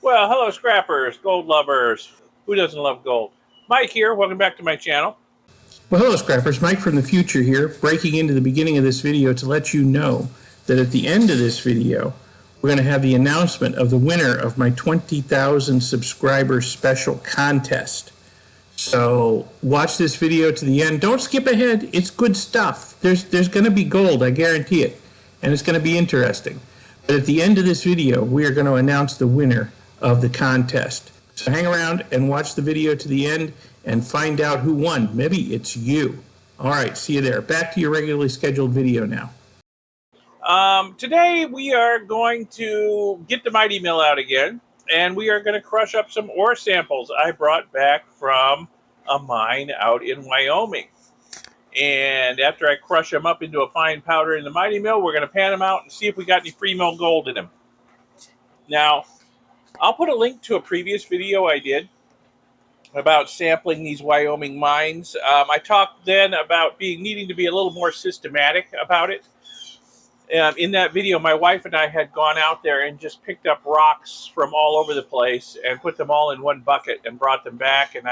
Well, hello, scrappers, gold lovers. Who doesn't love gold? Mike here. Welcome back to my channel. Well, hello, Scrappers. Mike from the future here, breaking into the beginning of this video to let you know that at the end of this video, we're going to have the announcement of the winner of my 20,000 subscriber special contest. So watch this video to the end. Don't skip ahead. It's good stuff. There's going to be gold, I guarantee it, and it's going to be interesting. But at the end of this video, we are going to announce the winner of the contest. So hang around and watch the video to the end and find out who won. Maybe it's you. All right, see you there. Back to your regularly scheduled video now. Today we are going to get the Mighty Mill out again, and we are going to crush up some ore samples I brought back from a mine out in Wyoming. And after I crush them up into a fine powder in the Mighty Mill, we're going to pan them out and see if we got any free mill gold in them. Now, I'll put a link to a previous video I did about sampling these Wyoming mines. I talked then about needing to be a little more systematic about it. In that video, my wife and I had gone out there and just picked up rocks from all over the place and put them all in one bucket and brought them back. And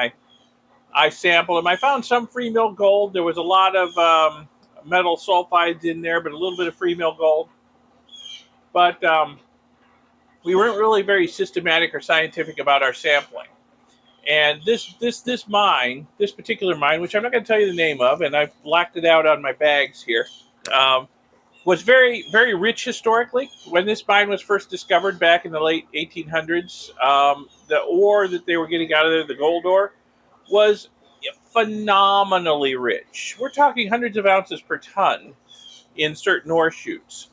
I sampled them. I found some free mill gold. There was a lot of metal sulfides in there, but a little bit of free mill gold. But we weren't really very systematic or scientific about our sampling. And this particular mine, which I'm not going to tell you the name of, and I've blacked it out on my bags here, was very, very rich historically. When this mine was first discovered back in the late 1800s, the ore that they were getting out of there, the gold ore, was phenomenally rich. We're talking hundreds of ounces per ton in certain ore chutes,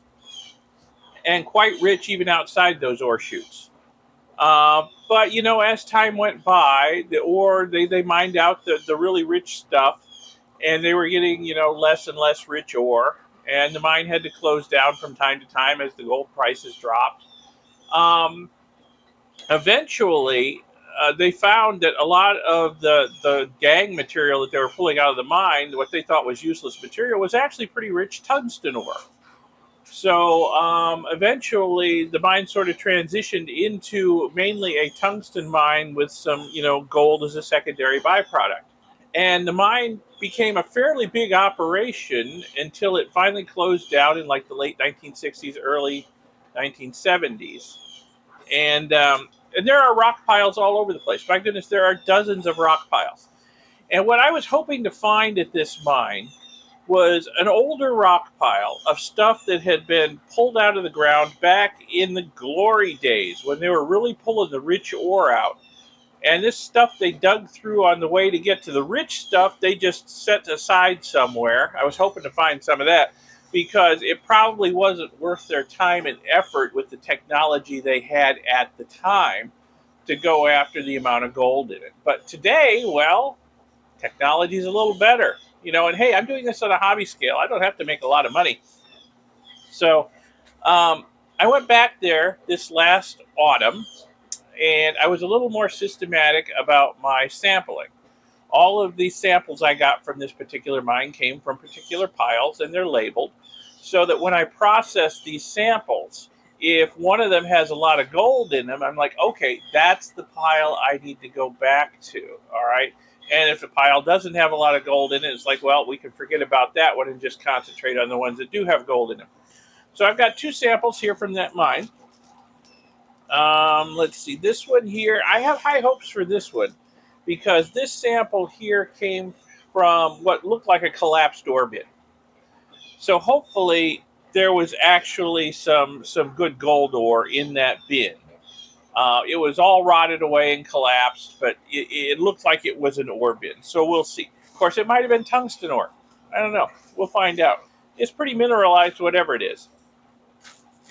and quite rich even outside those ore chutes. But, you know, as time went by, the ore, they mined out the really rich stuff, and they were getting, you know, less and less rich ore. And the mine had to close down from time to time as the gold prices dropped. Eventually, they found that a lot of the gangue material that they were pulling out of the mine, what they thought was useless material, was actually pretty rich tungsten ore. So eventually, the mine sort of transitioned into mainly a tungsten mine with some, you know, gold as a secondary byproduct. And the mine became a fairly big operation until it finally closed down in like the late 1960s, early 1970s. And there are rock piles all over the place. My goodness, there are dozens of rock piles. And what I was hoping to find at this mine was an older rock pile of stuff that had been pulled out of the ground back in the glory days when they were really pulling the rich ore out. And this stuff they dug through on the way to get to the rich stuff, they just set aside somewhere. I was hoping to find some of that because it probably wasn't worth their time and effort with the technology they had at the time to go after the amount of gold in it. But today, well, technology is a little better. You know, and hey, I'm doing this on a hobby scale. I don't have to make a lot of money. So I went back there this last autumn, and I was a little more systematic about my sampling. All of these samples I got from this particular mine came from particular piles, and they're labeled, so that when I process these samples, if one of them has a lot of gold in them, I'm like, okay, that's the pile I need to go back to, all right? And if the pile doesn't have a lot of gold in it, it's like, well, we can forget about that one and just concentrate on the ones that do have gold in them. So I've got two samples here from that mine. Let's see, this one here, I have high hopes for this one because this sample here came from what looked like a collapsed ore bin. So hopefully there was actually some good gold ore in that bin. It was all rotted away and collapsed, but it looked like it was an ore bin. So we'll see. Of course, it might have been tungsten ore. I don't know. We'll find out. It's pretty mineralized, whatever it is.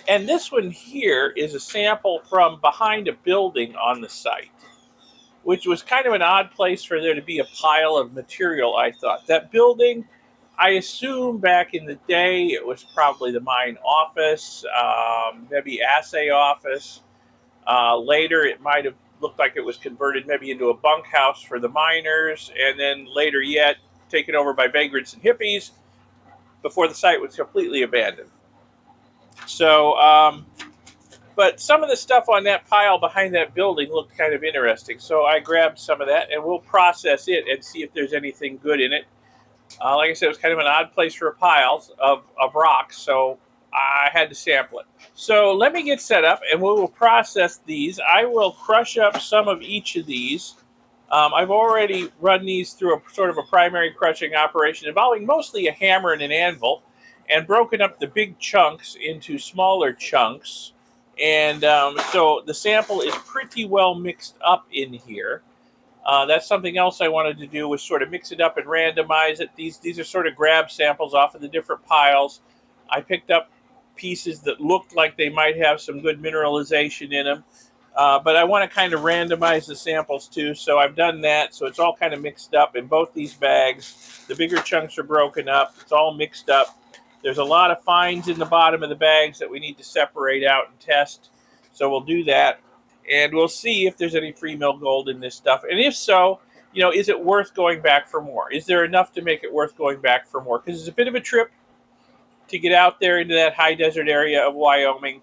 And this one here is a sample from behind a building on the site, which was kind of an odd place for there to be a pile of material, I thought. That building, I assume back in the day, it was probably the mine office, maybe assay office. Later, it might have looked like it was converted maybe into a bunkhouse for the miners, and then later yet, taken over by vagrants and hippies before the site was completely abandoned. So But some of the stuff on that pile behind that building looked kind of interesting. So I grabbed some of that and we'll process it and see if there's anything good in it. Like I said, it was kind of an odd place for piles of rocks, so I had to sample it. So let me get set up and we will process these. I will crush up some of each of these. I've already run these through a sort of a primary crushing operation involving mostly a hammer and an anvil, and broken up the big chunks into smaller chunks. And so the sample is pretty well mixed up in here. That's something else I wanted to do, was sort of mix it up and randomize it. These are sort of grab samples off of the different piles. I picked up pieces that looked like they might have some good mineralization in them. But I want to kind of randomize the samples too, so I've done that. So it's all kind of mixed up in both these bags. The bigger chunks are broken up. It's all mixed up. There's a lot of fines in the bottom of the bags that we need to separate out and test. So we'll do that, and we'll see if there's any free mill gold in this stuff. And if so, is it worth going back for more? Is there enough to make it worth going back for more? Because it's a bit of a trip to get out there into that high desert area of Wyoming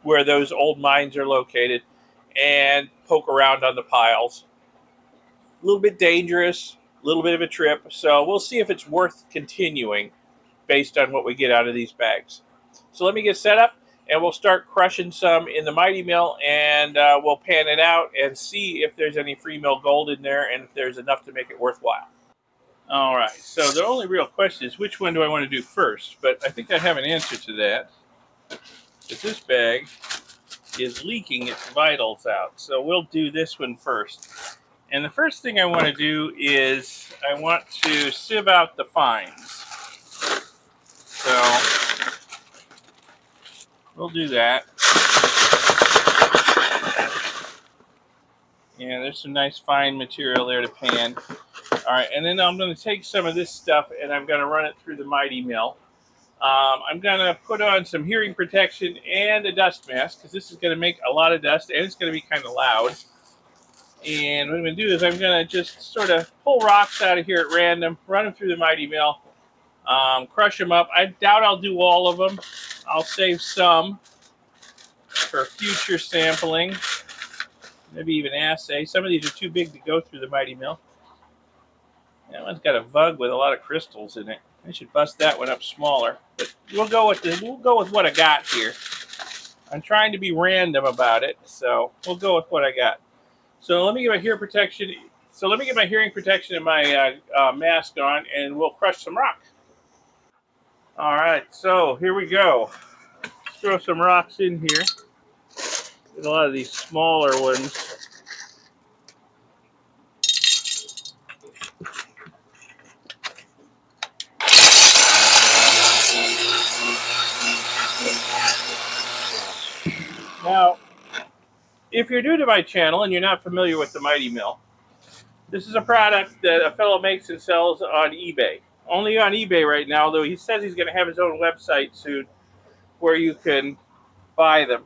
where those old mines are located and poke around on the piles. A little bit dangerous, a little bit of a trip. So we'll see if it's worth continuing based on what we get out of these bags. So let me get set up and we'll start crushing some in the Mighty Mill, and we'll pan it out and see if there's any free mill gold in there and if there's enough to make it worthwhile. All right, so the only real question is which one do I want to do first? But I think I have an answer to that. If this bag is leaking its vitals out. So we'll do this one first. And the first thing I want to do is I want to sieve out the fines. So we'll do that. Yeah, there's some nice fine material there to pan. All right, and then I'm going to take some of this stuff and I'm going to run it through the Mighty Mill. I'm going to put on some hearing protection and a dust mask because this is going to make a lot of dust and it's going to be kind of loud. And what I'm going to do is I'm going to just sort of pull rocks out of here at random, run them through the Mighty Mill, crush them up. I doubt I'll do all of them. I'll save some for future sampling, maybe even assay. Some of these are too big to go through the Mighty Mill. That one's got a vug with a lot of crystals in it. I should bust that one up smaller. But we'll go with what I got here. I'm trying to be random about it, so we'll go with what I got. So let me get my hearing protection. And my mask on, and we'll crush some rock. All right, so here we go. Let's throw some rocks in here. Get a lot of these smaller ones. Now, if you're new to my channel and you're not familiar with the Mighty Mill, this is a product that a fellow makes and sells on eBay. Only on eBay right now, though he says he's going to have his own website soon where you can buy them.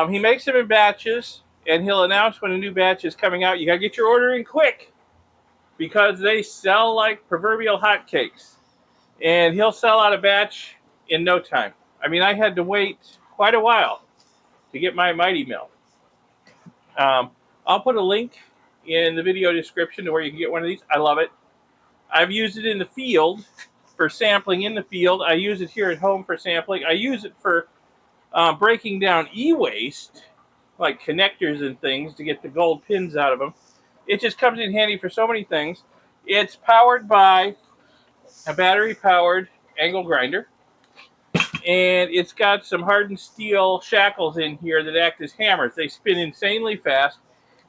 He makes them in batches, and he'll announce when a new batch is coming out. You got to get your order in quick because they sell like proverbial hotcakes. And he'll sell out a batch in no time. I mean, I had to wait quite a while to get my Mighty Mill. I'll put a link in the video description to where you can get one of these. I love it. I've used it in the field for sampling in the field. I use it here at home for sampling. I use it for breaking down e-waste, like connectors and things, to get the gold pins out of them. It just comes in handy for so many things. It's powered by a battery-powered angle grinder, and it's got some hardened steel shackles in here that act as hammers. They spin insanely fast.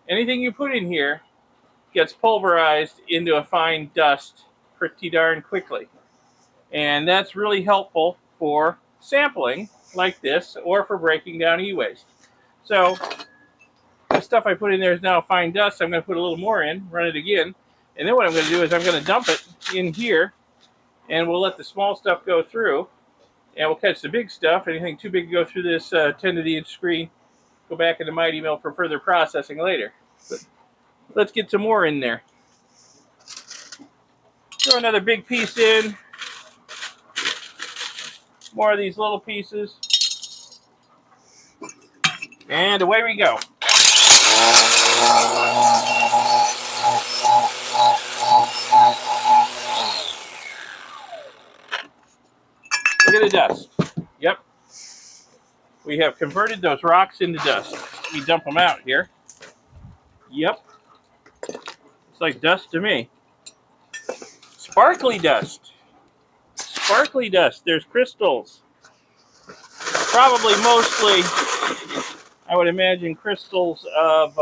Anything you put in here gets pulverized into a fine dust pretty darn quickly. And that's really helpful for sampling like this or for breaking down e-waste. So the stuff I put in there is now fine dust. I'm going to put a little more in, run it again. And then what I'm going to do is I'm going to dump it in here, and we'll let the small stuff go through. And we'll catch the big stuff. Anything too big to go through this 10 to the inch screen, go back in the Mighty Mill for further processing later. But let's get some more in there. Throw another big piece in. More of these little pieces. And away we go. Look at the dust. Yep. We have converted those rocks into dust. Let me dump them out here. Yep. It's like dust to me. Sparkly dust. Sparkly dust. There's crystals. Probably mostly, I would imagine, crystals of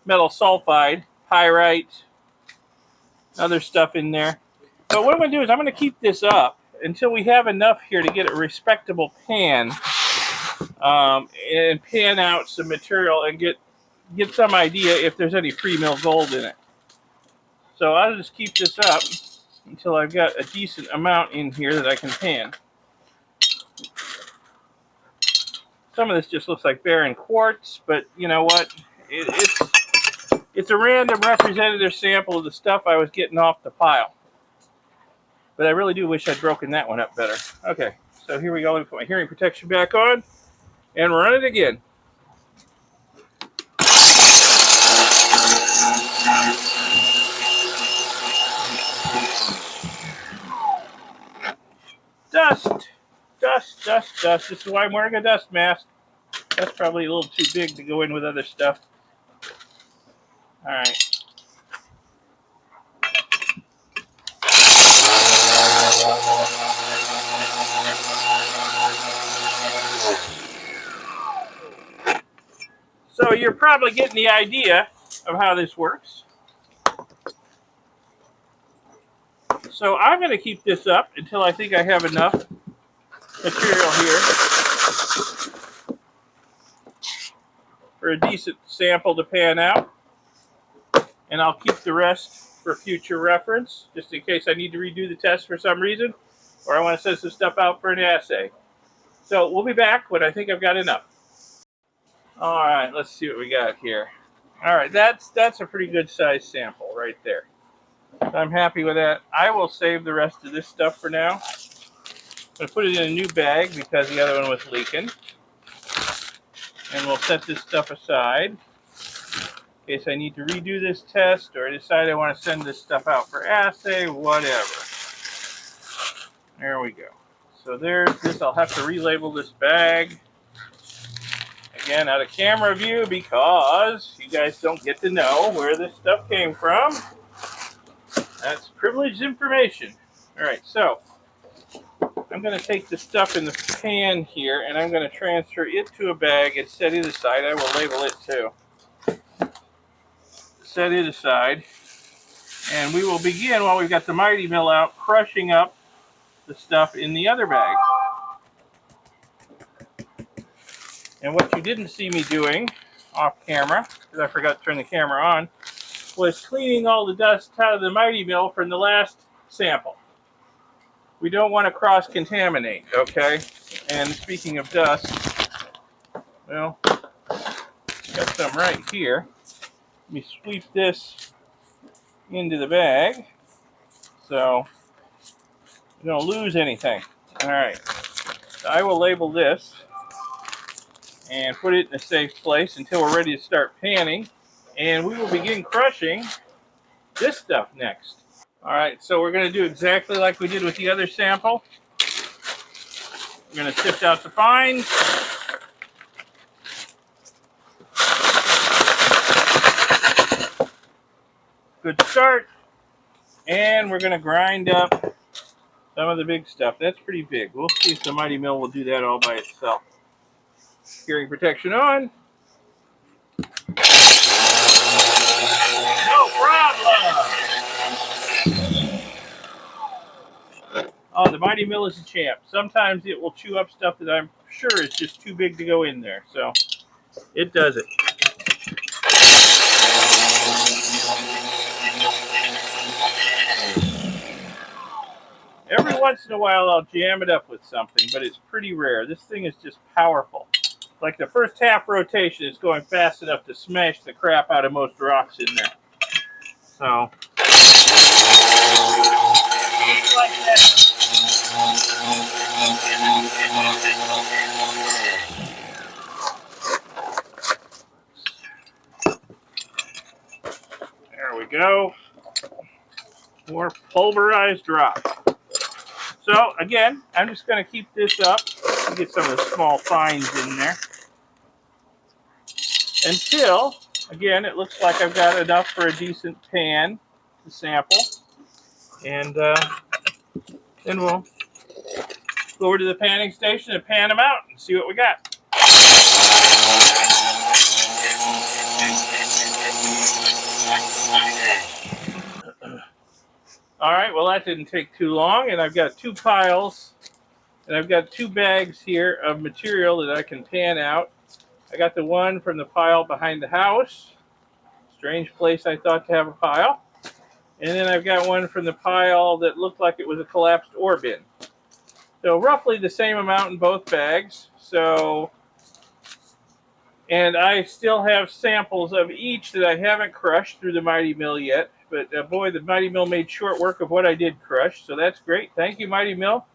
metal sulfide, pyrite, other stuff in there. But what I'm going to do is I'm going to keep this up until we have enough here to get a respectable pan and pan out some material and get some idea if there's any pre-mill gold in it. So I'll just keep this up until I've got a decent amount in here that I can pan. Some of this just looks like barren quartz, but you know what? It's a random representative sample of the stuff I was getting off the pile. But I really do wish I'd broken that one up better. Okay, so here we go. Let me put my hearing protection back on and run it again. Dust, dust, dust, dust. This is why I'm wearing a dust mask. That's probably a little too big to go in with other stuff. All right. So you're probably getting the idea of how this works. So I'm going to keep this up until I think I have enough material here for a decent sample to pan out. And I'll keep the rest for future reference, just in case I need to redo the test for some reason, or I want to send some stuff out for an assay. So we'll be back when I think I've got enough. All right, let's see what we got here. All right, that's a pretty good size sample right there. I'm happy with that. I will save the rest of this stuff for now. I'm going to put it in a new bag because the other one was leaking. And we'll set this stuff aside in case I need to redo this test or I decide I want to send this stuff out for assay, whatever. There we go. So there's this. I'll have to relabel this bag. Again, out of camera view because you guys don't get to know where this stuff came from. That's privileged information. All right, so I'm going to take the stuff in the pan here and I'm going to transfer it to a bag and set it aside. I will label it too. Set it aside. And we will begin while we've got the Mighty Mill out, crushing up the stuff in the other bag. And what you didn't see me doing off camera, because I forgot to turn the camera on, was cleaning all the dust out of the Mighty Mill from the last sample. We don't want to cross-contaminate, okay? And speaking of dust, well, got some right here. Let me sweep this into the bag so we don't lose anything. All right, so I will label this and put it in a safe place until we're ready to start panning. And we will begin crushing this stuff next. All right, so we're going to do exactly like we did with the other sample. We're going to sift out the fines. Good start. And we're going to grind up some of the big stuff. That's pretty big. We'll see if the Mighty Mill will do that all by itself. Hearing protection on. No problem. Oh, the Mighty Mill is a champ. Sometimes it will chew up stuff that I'm sure is just too big to go in there. So it does it. Every once in a while I'll jam it up with something, but it's pretty rare. This thing is just powerful. Like the first half rotation is going fast enough to smash the crap out of most rocks in there. So, like that. go. More pulverized rock. So again, I'm just going to keep this up and get some of the small fines in there until, again, it looks like I've got enough for a decent pan to sample. And then we'll go over to the panning station and pan them out and see what we got. All right, well, that didn't take too long, and I've got two piles, and I've got two bags here of material that I can pan out. I got the one from the pile behind the house. Strange place I thought to have a pile. And then I've got one from the pile that looked like it was a collapsed ore bin. So roughly the same amount in both bags. And I still have samples of each that I haven't crushed through the Mighty Mill yet. But boy, the Mighty Mill made short work of what I did crush. So that's great. Thank you, Mighty Mill.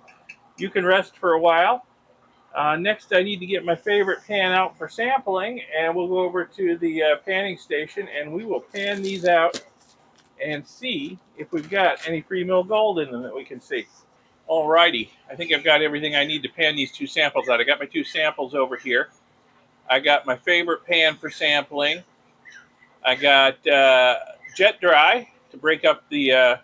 You can rest for a while. Next, I need to get my favorite pan out for sampling. And we'll go over to the panning station and we will pan these out and see if we've got any free mill gold in them that we can see. Alrighty, I think I've got everything I need to pan these two samples out. I got my two samples over here. I got my favorite pan for sampling. I got jet dry to break up the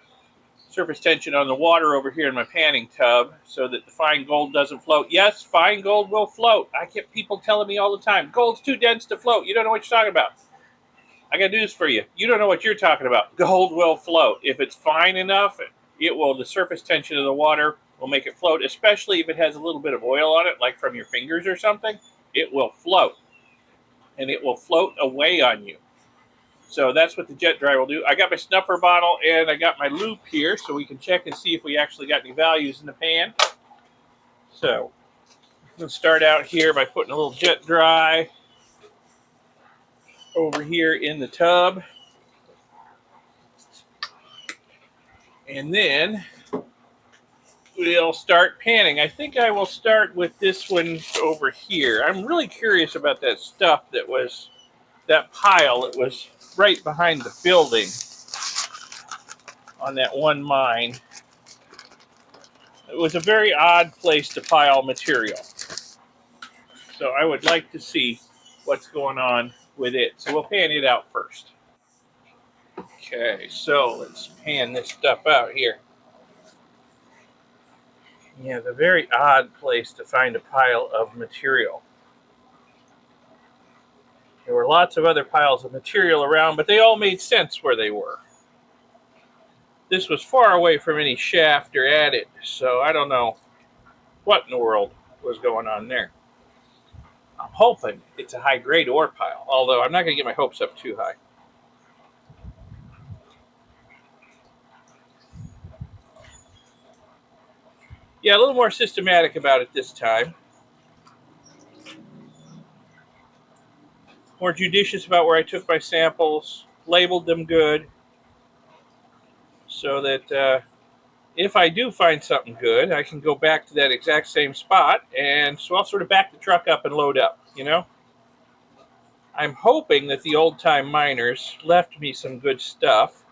surface tension on the water over here in my panning tub so that the fine gold doesn't float. Yes, fine gold will float. I get people telling me all the time, gold's too dense to float. You don't know what you're talking about. I got news for you. You don't know what you're talking about. Gold will float. If it's fine enough, the surface tension of the water will make it float, especially if it has a little bit of oil on it, like from your fingers or something. It will float. And it will float away on you. So that's what the jet dry will do. I got my snuffer bottle and I got my loop here so we can check and see if we actually got any values in the pan. So let's start out here by putting a little jet dry over here in the tub. And then we'll start panning. I think I will start with this one over here. I'm really curious about that stuff that was, that pile that was right behind the building on that one mine. It was a very odd place to pile material. So I would like to see what's going on with it. So we'll pan it out first. Okay, so let's pan this stuff out here. Yeah, the very odd place to find a pile of material. There were lots of other piles of material around, but they all made sense where they were. This was far away from any shaft or adit, so I don't know what in the world was going on there. I'm hoping it's a high-grade ore pile, although I'm not going to get my hopes up too high. Yeah, a little more systematic about it this time. More judicious about where I took my samples, labeled them good, so that if I do find something good, I can go back to that exact same spot, and so I'll sort of back the truck up and load up, you know? I'm hoping that the old-time miners left me some good stuff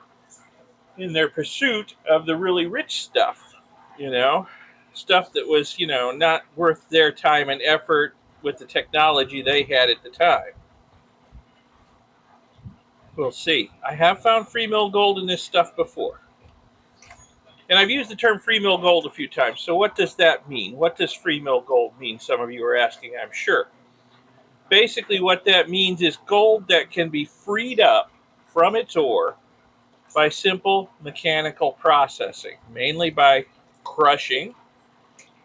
in their pursuit of the really rich stuff, you know? Stuff that was, not worth their time and effort with the technology they had at the time. We'll see. I have found free mill gold in this stuff before. And I've used the term free mill gold a few times. So what does that mean? What does free mill gold mean? Some of you are asking, I'm sure. Basically what that means is gold that can be freed up from its ore by simple mechanical processing, mainly by crushing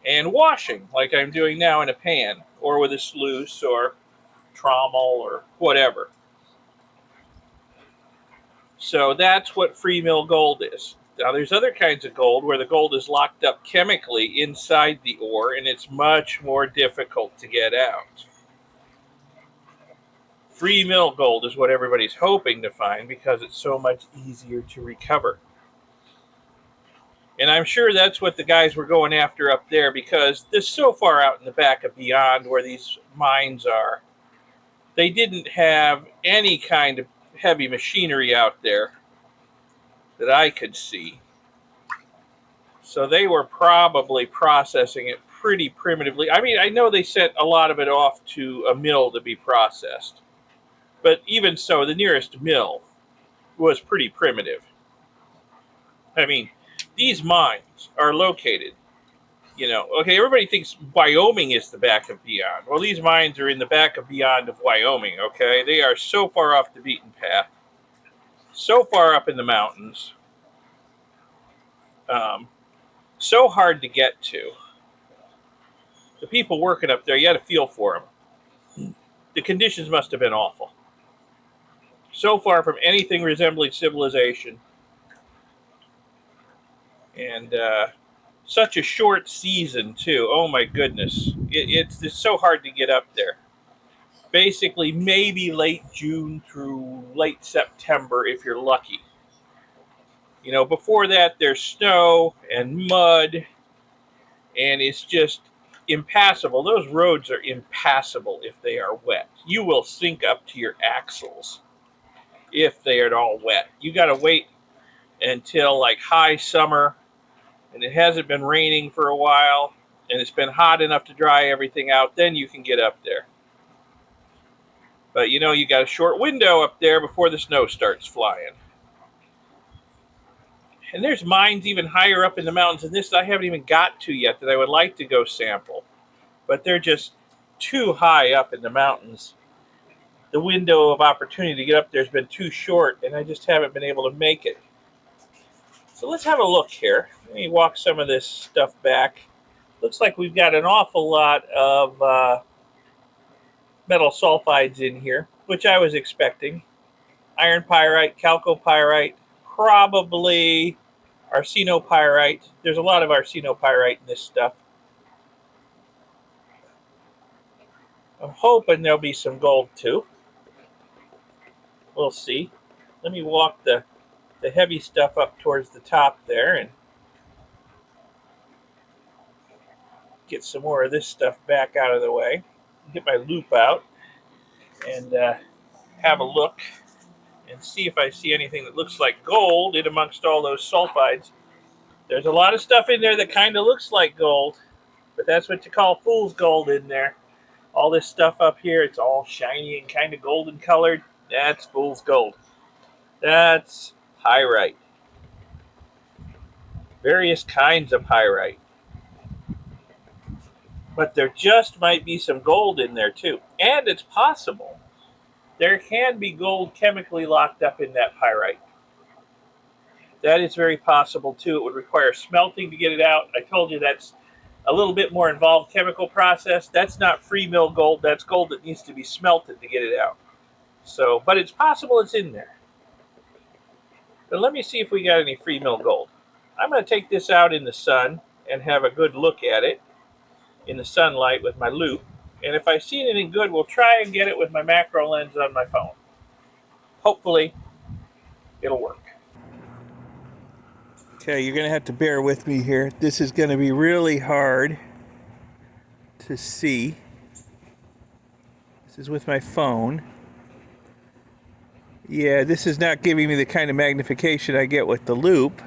and washing, like I'm doing now in a pan, or with a sluice or trommel or whatever. So that's what free mill gold is. Now there's other kinds of gold where the gold is locked up chemically inside the ore and it's much more difficult to get out. Free mill gold is what everybody's hoping to find because it's so much easier to recover. And I'm sure that's what the guys were going after up there because this so far out in the back of beyond where these mines are, they didn't have any kind of heavy machinery out there. that I could see. So they were probably processing it pretty primitively. I mean, I know they sent a lot of it off to a mill to be processed. But even so, the nearest mill was pretty primitive. I mean, these mines are located, okay, everybody thinks Wyoming is the back of beyond. Well, these mines are in the back of beyond of Wyoming, okay? They are so far off the beaten path, so far up in the mountains, um, so hard to get to. The people working up there, you had to feel for them. The conditions must have been awful. So far from anything resembling civilization. And such a short season, too. Oh, my goodness. It's so hard to get up there. Basically, maybe late June through late September if you're lucky. Before that, there's snow and mud, and it's just impassable. Those roads are impassable if they are wet. You will sink up to your axles if they are at all wet. You got to wait until like high summer, and it hasn't been raining for a while, and it's been hot enough to dry everything out, then you can get up there. But you got a short window up there before the snow starts flying. And there's mines even higher up in the mountains than this I haven't even got to yet that I would like to go sample. But they're just too high up in the mountains. The window of opportunity to get up there has been too short, and I just haven't been able to make it. So let's have a look here. Let me walk some of this stuff back. Looks like we've got an awful lot of metal sulfides in here, which I was expecting. Iron pyrite, chalcopyrite, probably arsenopyrite. There's a lot of arsenopyrite in this stuff. I'm hoping there'll be some gold too. We'll see. Let me walk the heavy stuff up towards the top there and get some more of this stuff back out of the way. Get my loop out and have a look and see if I see anything that looks like gold in amongst all those sulfides. There's a lot of stuff in there that kind of looks like gold, but that's what you call fool's gold in there. All this stuff up here, it's all shiny and kind of golden colored. That's fool's gold. That's pyrite. Various kinds of pyrite. But there just might be some gold in there too. And it's possible there can be gold chemically locked up in that pyrite. That is very possible too. It would require smelting to get it out. I told you that's a little bit more involved chemical process. That's not free mill gold. That's gold that needs to be smelted to get it out. So, but it's possible it's in there. But let me see if we got any free mill gold. I'm going to take this out in the sun and have a good look at it in the sunlight with my loupe. And if I see anything good, we'll try and get it with my macro lens on my phone. Hopefully, it'll work. Okay, you're going to have to bear with me here. This is going to be really hard to see. This is with my phone. Yeah, this is not giving me the kind of magnification I get with the loupe.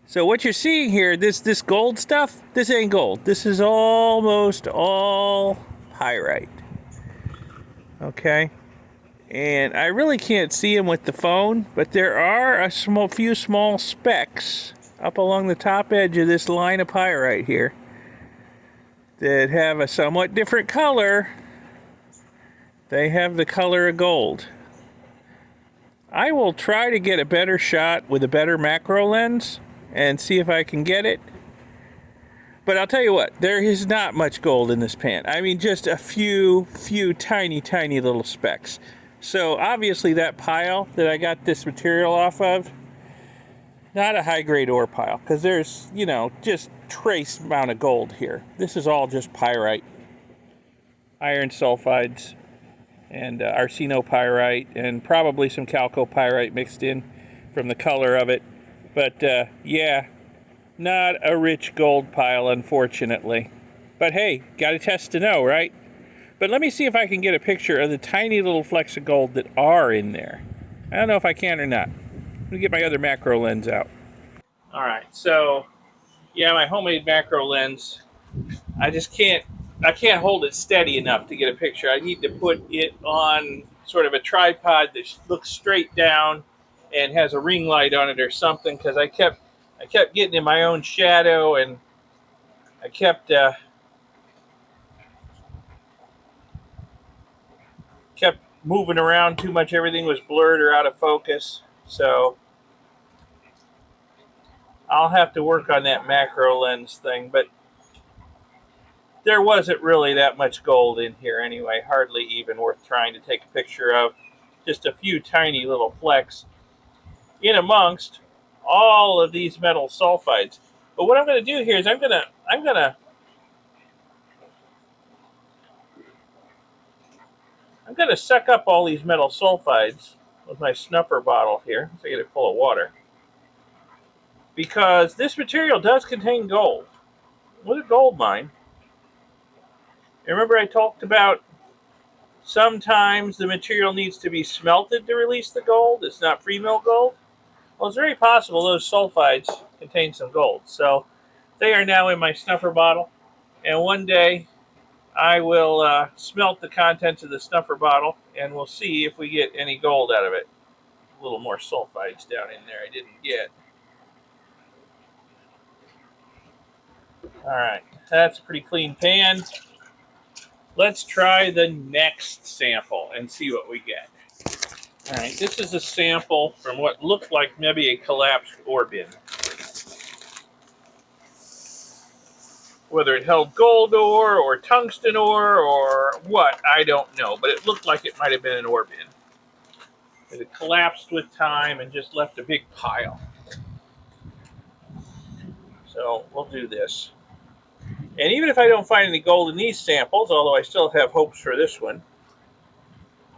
So what you're seeing here, this gold stuff, this ain't gold. This is almost all pyrite. Okay? And I really can't see them with the phone, but there are a few small specks up along the top edge of this line of pyrite here that have a somewhat different color. They have the color of gold. I will try to get a better shot with a better macro lens and see if I can get it. But I'll tell you what, there is not much gold in this pan. I mean, just a few tiny little specks. So obviously that pile that I got this material off of, not a high-grade ore pile, because there's, just trace amount of gold here. This is all just pyrite, iron sulfides, and arsenopyrite, and probably some chalcopyrite mixed in from the color of it. But yeah, not a rich gold pile, unfortunately. But hey, got to test to know, right? But let me see if I can get a picture of the tiny little flecks of gold that are in there. I don't know if I can or not. me get my other macro lens out. All right, so yeah, my homemade macro lens. I can't hold it steady enough to get a picture. I need to put it on sort of a tripod that looks straight down and has a ring light on it or something, because I kept getting in my own shadow, and I kept moving around too much. Everything was blurred or out of focus. So I'll have to work on that macro lens thing, but there wasn't really that much gold in here anyway, hardly even worth trying to take a picture of. Just a few tiny little flecks in amongst all of these metal sulfides. But what I'm going to do here is I'm going to suck up all these metal sulfides with my snuffer bottle here. So I get it full of water, because this material does contain gold. With a gold mine, remember I talked about sometimes the material needs to be smelted to release the gold. It's not free mill gold. Well, it's very possible those sulfides contain some gold. So they are now in my snuffer bottle, and one day I will smelt the contents of the snuffer bottle, and we'll see if we get any gold out of it. A little more sulfides down in there I didn't get. All right, that's a pretty clean pan. Let's try the next sample and see what we get. All right, this is a sample from what looked like maybe a collapsed ore bin. Whether it held gold ore or tungsten ore or what, I don't know, but it looked like it might have been an ore bin. It had collapsed with time and just left a big pile. So we'll do this. And even if I don't find any gold in these samples, although I still have hopes for this one,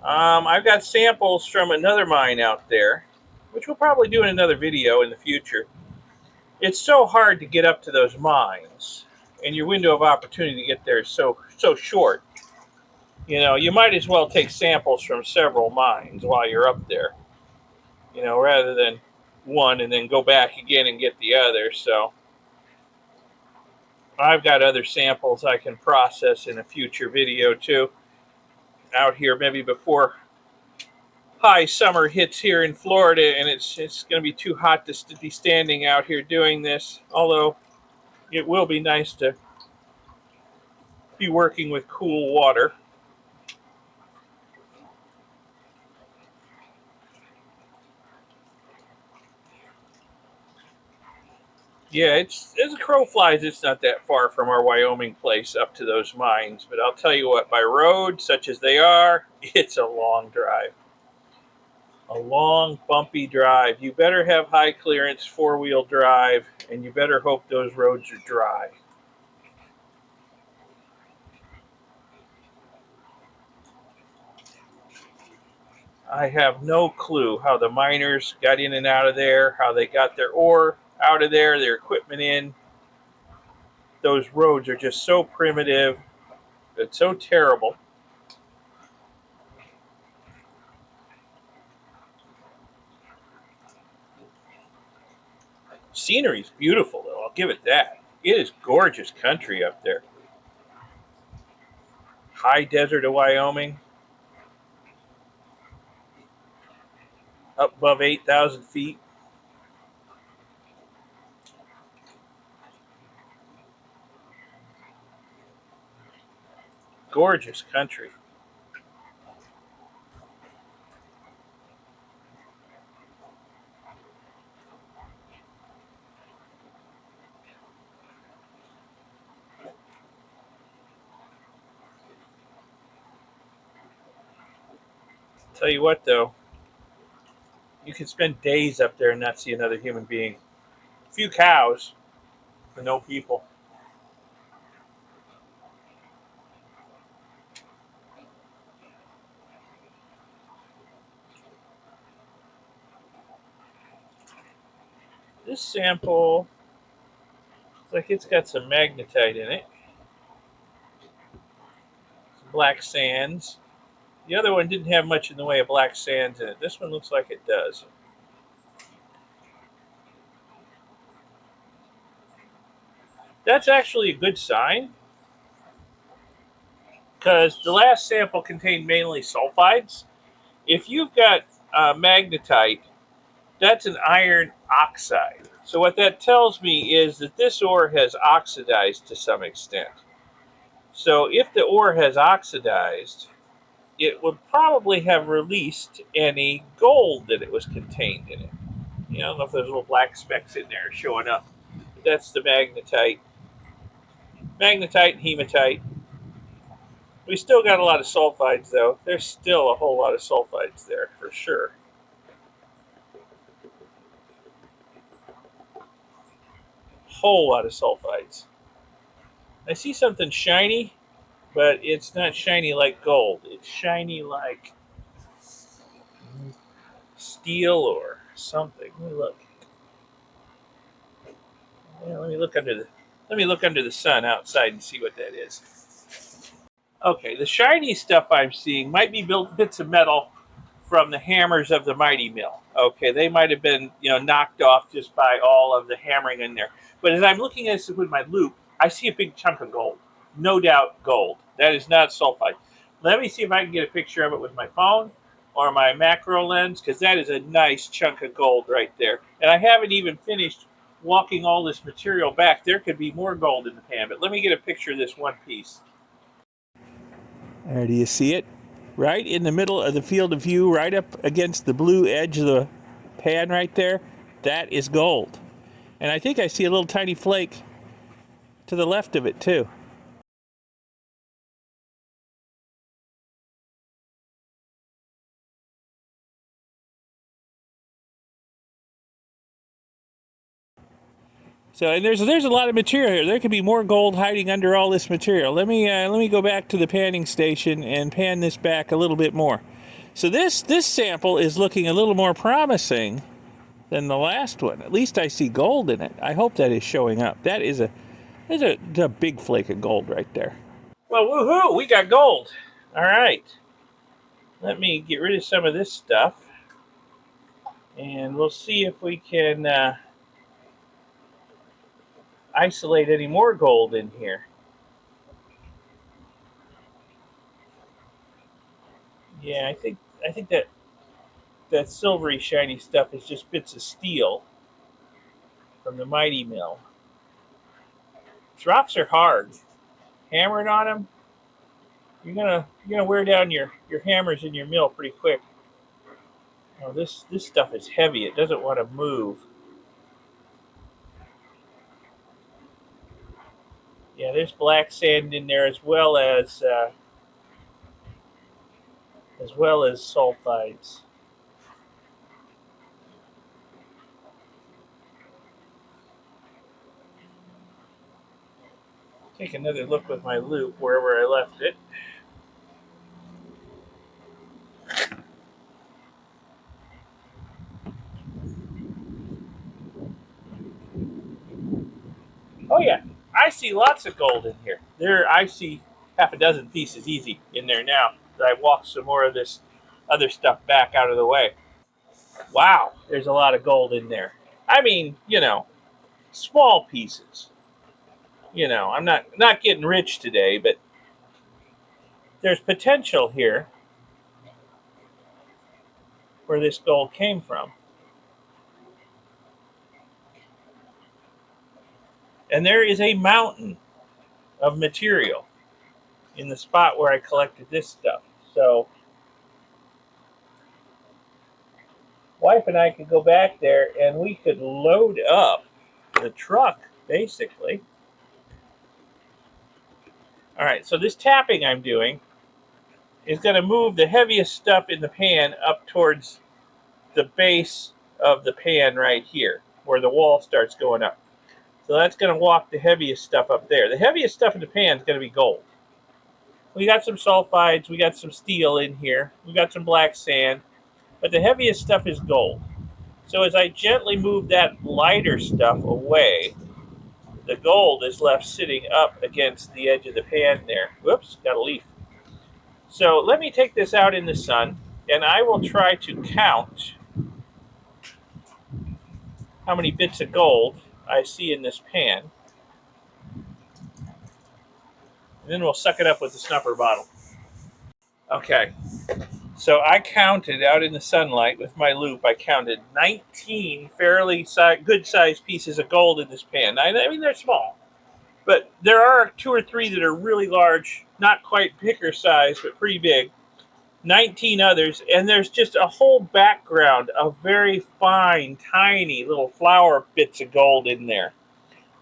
I've got samples from another mine out there, which we'll probably do in another video in the future. It's so hard to get up to those mines, and your window of opportunity to get there is so short. You know, you might as well take samples from several mines while you're up there, you know, rather than one and then go back again and get the other. So I've got other samples I can process in a future video too, out here maybe before high summer hits here in Florida, and it's going to be too hot to be standing out here doing this, although it will be nice to be working with cool water. Yeah, it's as a crow flies, it's not that far from our Wyoming place up to those mines. But I'll tell you what, by road, such as they are, it's a long drive. A long, bumpy drive. You better have high clearance four-wheel drive, and you better hope those roads are dry. I have no clue how the miners got in and out of there, how they got their ore out of there, their equipment in. Those roads are just so primitive. It's so terrible. Scenery's beautiful, though. I'll give it that. It is gorgeous country up there. High desert of Wyoming, up above 8,000 feet. Gorgeous country. Tell you what, though, you can spend days up there and not see another human being. A few cows, but no people. This sample, it's like it's got some magnetite in it. Some black sands. The other one didn't have much in the way of black sands in it. This one looks like it does. that's actually a good sign, because the last sample contained mainly sulfides. If you've got magnetite, that's an iron oxide. So what that tells me is that this ore has oxidized to some extent. So if the ore has oxidized, it would probably have released any gold that it was contained in it. I don't know if there's little black specks in there showing up. That's the magnetite. Magnetite and hematite. We still got a lot of sulfides though. There's still a whole lot of sulfides there for sure. Whole lot of sulfides. I see something shiny, but it's not shiny like gold. It's shiny like steel or something. Let me look. Yeah, let me look under the sun outside and see what that is. Okay, the shiny stuff I'm seeing might be bits of metal from the hammers of the mighty mill. Okay, they might have been knocked off just by all of the hammering in there. But as I'm looking at this with my loupe, I see a big chunk of gold. No doubt gold. That is not sulfide. Let me see if I can get a picture of it with my phone or my macro lens, because that is a nice chunk of gold right there. And I haven't even finished walking all this material back. There could be more gold in the pan, but let me get a picture of this one piece. There, do you see it? Right in the middle of the field of view, right up against the blue edge of the pan right there, that is gold. And I think I see a little tiny flake to the left of it too. So, and there's a lot of material here. There could be more gold hiding under all this material. Let me go back to the panning station and pan this back a little bit more. So this sample is looking a little more promising than the last one. At least I see gold in it. I hope that is showing up. There's a big flake of gold right there. Well, woohoo! We got gold. All right. Let me get rid of some of this stuff, and we'll see if we can isolate any more gold in here. Yeah, I think that silvery shiny stuff is just bits of steel from the mighty mill. These rocks are hard. Hammering on them, you're gonna wear down your hammers in your mill pretty quick. Oh, this stuff is heavy. It doesn't want to move. Yeah, there's black sand in there as well as sulfides. Take another look with my loupe wherever I left it. Oh yeah, I see lots of gold in here. I see half a dozen pieces easy in there now that I walked some more of this other stuff back out of the way. Wow, there's a lot of gold in there. I mean, small pieces. I'm not getting rich today, but there's potential here where this gold came from. And there is a mountain of material in the spot where I collected this stuff. So wife and I could go back there and we could load up the truck, basically. All right, so this tapping I'm doing is going to move the heaviest stuff in the pan up towards the base of the pan right here, where the wall starts going up. So that's going to walk the heaviest stuff up there. The heaviest stuff in the pan is going to be gold. We got some sulfides, we got some steel in here, we got some black sand, but the heaviest stuff is gold. So as I gently move that lighter stuff away, the gold is left sitting up against the edge of the pan there. Whoops, got a leaf. So let me take this out in the sun, and I will try to count how many bits of gold I see in this pan. And then we'll suck it up with the snuffer bottle. Okay, so I counted out in the sunlight with my loupe. I counted 19 fairly good-sized pieces of gold in this pan. I mean, they're small, but there are 2 or 3 that are really large, not quite picker size, but pretty big. 19 others, and there's just a whole background of very fine, tiny little flower bits of gold in there.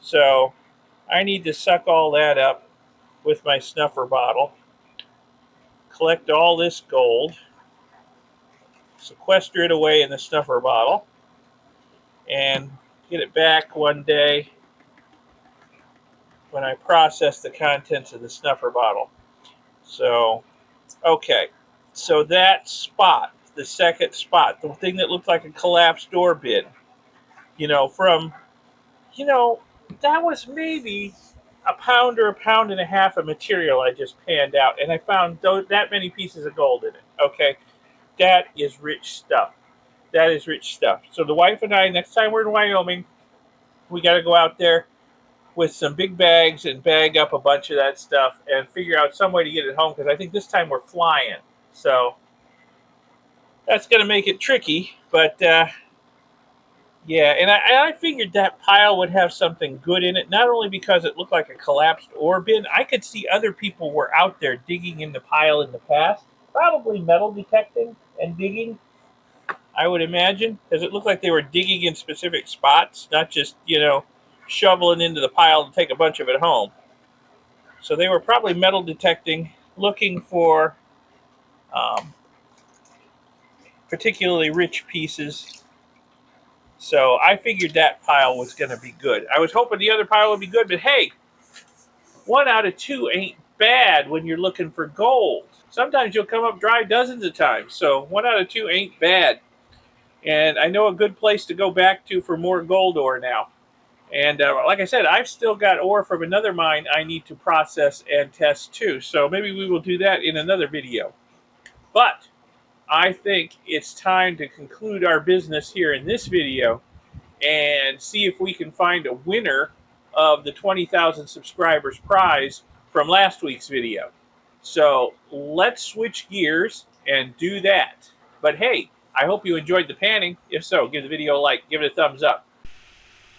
So I need to suck all that up with my snuffer bottle, collect all this gold, sequester it away in the snuffer bottle, and get it back one day when I process the contents of the snuffer bottle. So, okay. So that spot, the second spot, the thing that looked like a collapsed door bin, from, you know, that was maybe a pound or a pound and a half of material I just panned out, and I found that many pieces of gold in it. Okay, that is rich stuff. That is rich stuff. So the wife and I, next time we're in Wyoming, we got to go out there with some big bags and bag up a bunch of that stuff and figure out some way to get it home, because I think this time we're flying. So that's going to make it tricky, but yeah, and I figured that pile would have something good in it, not only because it looked like a collapsed ore bin. I could see other people were out there digging in the pile in the past, probably metal detecting and digging, I would imagine, because it looked like they were digging in specific spots, not just, shoveling into the pile to take a bunch of it home. So they were probably metal detecting, looking for particularly rich pieces. So I figured that pile was going to be good. I was hoping the other pile would be good, but hey, 1 out of 2 ain't bad when you're looking for gold. Sometimes you'll come up dry dozens of times, so 1 out of 2 ain't bad. And I know a good place to go back to for more gold ore now. And like I said, I've still got ore from another mine I need to process and test too. So maybe we will do that in another video. But I think it's time to conclude our business here in this video and see if we can find a winner of the 20,000 subscribers prize from last week's video. So let's switch gears and do that. But hey, I hope you enjoyed the panning. If so, give the video a like, give it a thumbs up.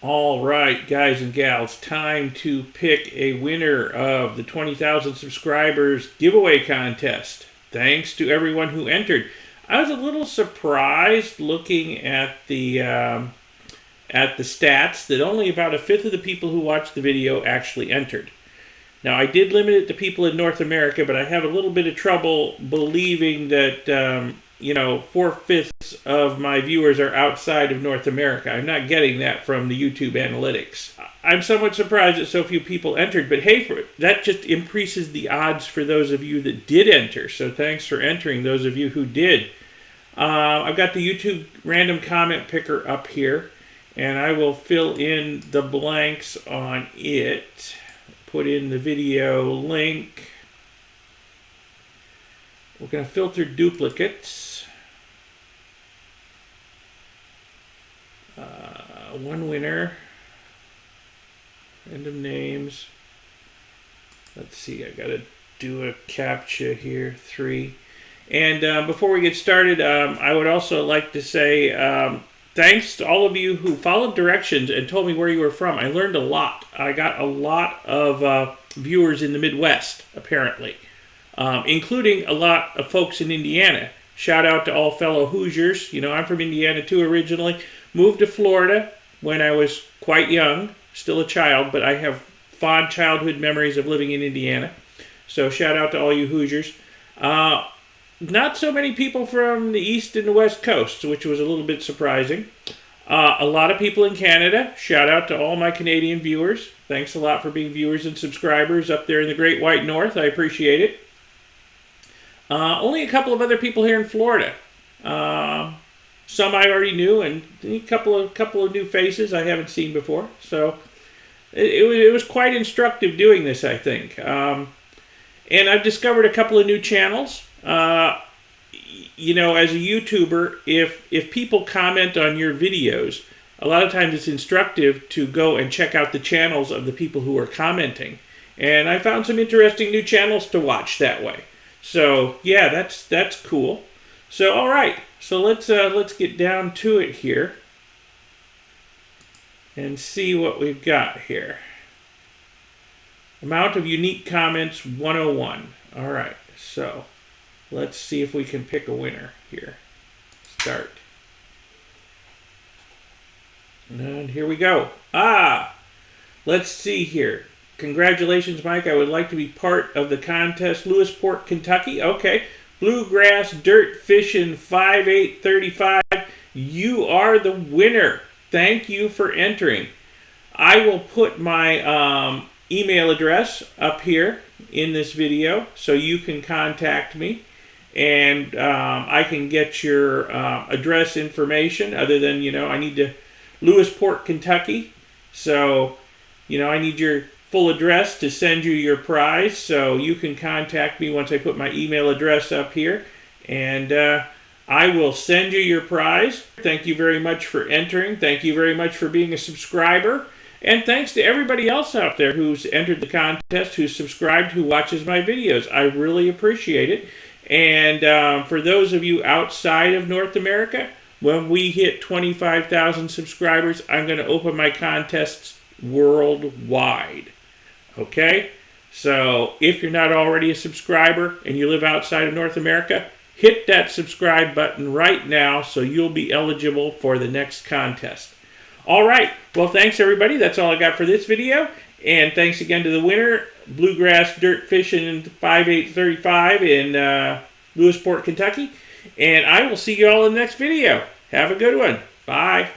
All right, guys and gals, time to pick a winner of the 20,000 subscribers giveaway contest. Thanks to everyone who entered. I was a little surprised looking at the stats that only about 1/5 of the people who watched the video actually entered. Now, I did limit it to people in North America, but I have a little bit of trouble believing that 4/5 of my viewers are outside of North America. I'm not getting that from the YouTube analytics. I'm somewhat surprised that so few people entered, but hey, that just increases the odds for those of you that did enter. So thanks for entering, those of you who did. I've got the YouTube random comment picker up here, and I will fill in the blanks on it. Put in the video link. We're going to filter duplicates. One winner. Random names. Let's see, I got to do a CAPTCHA here. 3. And before we get started, I would also like to say thanks to all of you who followed directions and told me where you were from. I learned a lot. I got a lot of viewers in the Midwest, apparently, including a lot of folks in Indiana. Shout out to all fellow Hoosiers. I'm from Indiana too originally. Moved to Florida when I was quite young, still a child, but I have fond childhood memories of living in Indiana. So shout out to all you Hoosiers. Not so many people from the East and the West Coast, which was a little bit surprising. A lot of people in Canada. Shout out to all my Canadian viewers. Thanks a lot for being viewers and subscribers up there in the Great White North. I appreciate it. Only a couple of other people here in Florida. Some I already knew, and a couple of new faces I haven't seen before. So it was quite instructive doing this, I think. And I've discovered a couple of new channels. As a YouTuber, if people comment on your videos, a lot of times it's instructive to go and check out the channels of the people who are commenting. And I found some interesting new channels to watch that way. So yeah, that's cool. So all right, so let's get down to it here and see what we've got here. Amount of unique comments 101. All right, so let's see if we can pick a winner here. Start. And here we go. Let's see here. Congratulations, Mike. I would like to be part of the contest. Lewisport, Kentucky. Okay. Bluegrass Dirt Fishing 5835. You are the winner. Thank you for entering. I will put my email address up here in this video so you can contact me. And I can get your address information other than, I need to Lewisport, Kentucky. So, I need your full address to send you your prize. So you can contact me once I put my email address up here. And I will send you your prize. Thank you very much for entering. Thank you very much for being a subscriber. And thanks to everybody else out there who's entered the contest, who's subscribed, who watches my videos. I really appreciate it. And for those of you outside of North America, when we hit 25,000 subscribers, I'm going to open my contests worldwide. Okay? So if you're not already a subscriber and you live outside of North America, hit that subscribe button right now so you'll be eligible for the next contest. All right. Well, thanks, everybody. That's all I got for this video. And thanks again to the winner, Bluegrass Dirt Fishing 5835 in Lewisport, Kentucky. And I will see you all in the next video. Have a good one. Bye.